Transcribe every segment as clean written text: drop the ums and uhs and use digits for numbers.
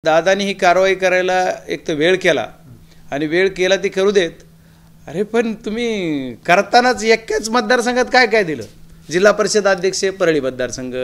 दादानी ही कारवाई करायला एक तर वेळ केला आणि वेळ केला ती करू देत. अरे पण तुम्ही करतानाच एकाच मतदारसंघात काय काय दिलं? जिल्हा परिषद अध्यक्ष परळी मतदारसंघ,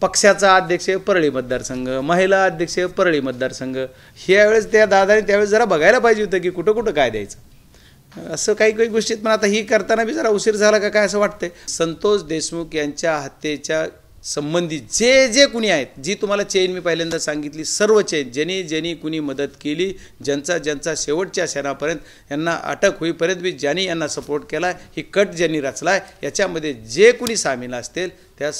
पक्षाचा अध्यक्ष परळी मतदारसंघ, महिला अध्यक्ष परळी मतदारसंघ. ह्यावेळेस त्या दादाने त्यावेळेस जरा बघायला पाहिजे होतं की कुठं कुठं काय द्यायचं. असं काही काही गोष्टीत पण आता ही करताना बी जरा उशीर झाला का काय असं वाटतंय. संतोष देशमुख यांच्या हत्येच्या संबंधित जे जे कुणी आहेत, जी तुम्हाला चेन मी पहिल्यांदा सांगितली, सर्व चेन ज्यांनी ज्यांनी कुणी मदत केली, ज्यांचा शेवटच्या क्षणापर्यंत यांना अटक होईपर्यंत बी ज्यांनी यांना सपोर्ट केला, ही कट ज्यांनी रचलाय, याच्यामध्ये जे कुणी सामील असतील त्या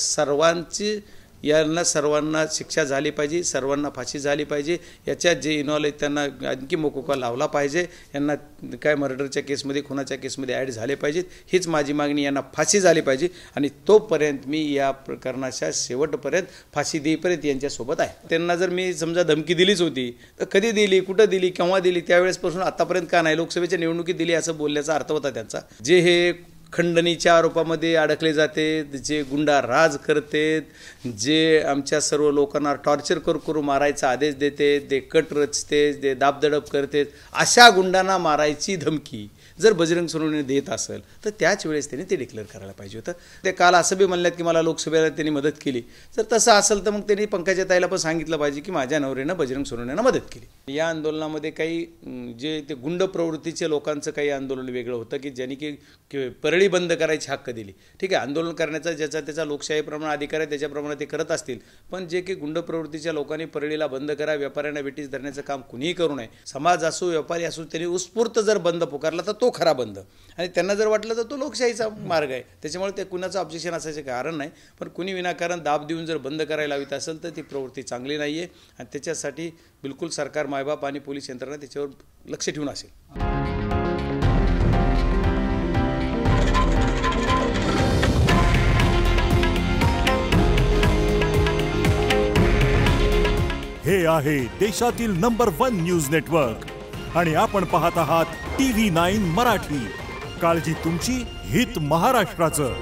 सर्वांना शिक्षा झाली पाहिजे, सर्वांना फाशी झाली पाहिजे. याच्यात जे इन्व्हॉल्व आहेत त्यांना आणखी मोकोका लावला पाहिजे. यांना काय मर्डरच्या केसमध्ये, खुनाच्या केसमध्ये ॲड झाले पाहिजेत. हीच माझी मागणी. यांना फाशी झाली पाहिजे आणि तोपर्यंत मी या प्रकरणाच्या शेवटपर्यंत फाशी देईपर्यंत यांच्यासोबत आहे. त्यांना जर मी समजा धमकी दिलीच होती तर कधी दिली, कुठं दिली, केव्हा दिली, त्यावेळेसपासून आतापर्यंत का नाही? लोकसभेच्या निवडणुकीत दिली असं बोलण्याचा अर्थ होता त्यांचा. जे हे खंडणीच्या आरोपामध्ये अडकले जाते, जे गुंडा राज करते, जे आमच्या सर्व लोकांना टॉर्चर करू मारायचा आदेश देते, ते कट रचते, ते दाबदडप करते, अशा गुंडांना मारायची धमकी जर बजरंग सोनवणे देत असेल तर त्याच वेळेस त्यांनी ते डिक्लेअर करायला पाहिजे होतं. ते काल असं बी म्हणल्यात की मला लोकसभेला त्यांनी मदत केली. जर तसं असेल तर मग त्यांनी पंकजा ताईला पण सांगितलं पाहिजे की माझ्या नवऱ्यानं बजरंग सोनवणेंना मदत केली. या आंदोलनामध्ये काही जे ते गुंड प्रवृत्तीचे लोकांचं काही आंदोलन वेगळं होतं की ज्यांनी की परळी बंद करायची हक्क दिली. ठीक आहे, आंदोलन करण्याचा ज्याचा त्याचा लोकशाहीप्रमाणे अधिकार आहे, त्याच्याप्रमाणे ते करत असतील. पण जे की गुंड प्रवृत्तीच्या लोकांनी परळीला बंद करा, व्यापाऱ्यांना वेटीस धरण्याचं काम कुणीही करू नये. समाज असो, व्यापारी असो, त्यांनी उत्स्फूर्त जर बंद पुकारला तर तो खरा बंद, आणि त्यांना जर वाटलं तर तो लोकशाहीचा मार्ग आहे. त्याच्यामुळे ते कुणाचं ऑब्जेक्शन असायचे कारण नाही. पण कुणी विनाकारण दाब देऊन जर बंद करायला हवीत असेल तर ती प्रवृत्ती चांगली नाही आहे आणि त्याच्यासाठी बिलकुल सरकार, मायबाप आणि पोलीस यंत्रणा त्याच्यावर लक्ष ठेवून असेल. हे आहे देशातील नंबर 1 न्यूज नेटवर्क आणि आपण पाहत आहात TV9 मराठी. काळजी तुमची, हित महाराष्ट्राचं.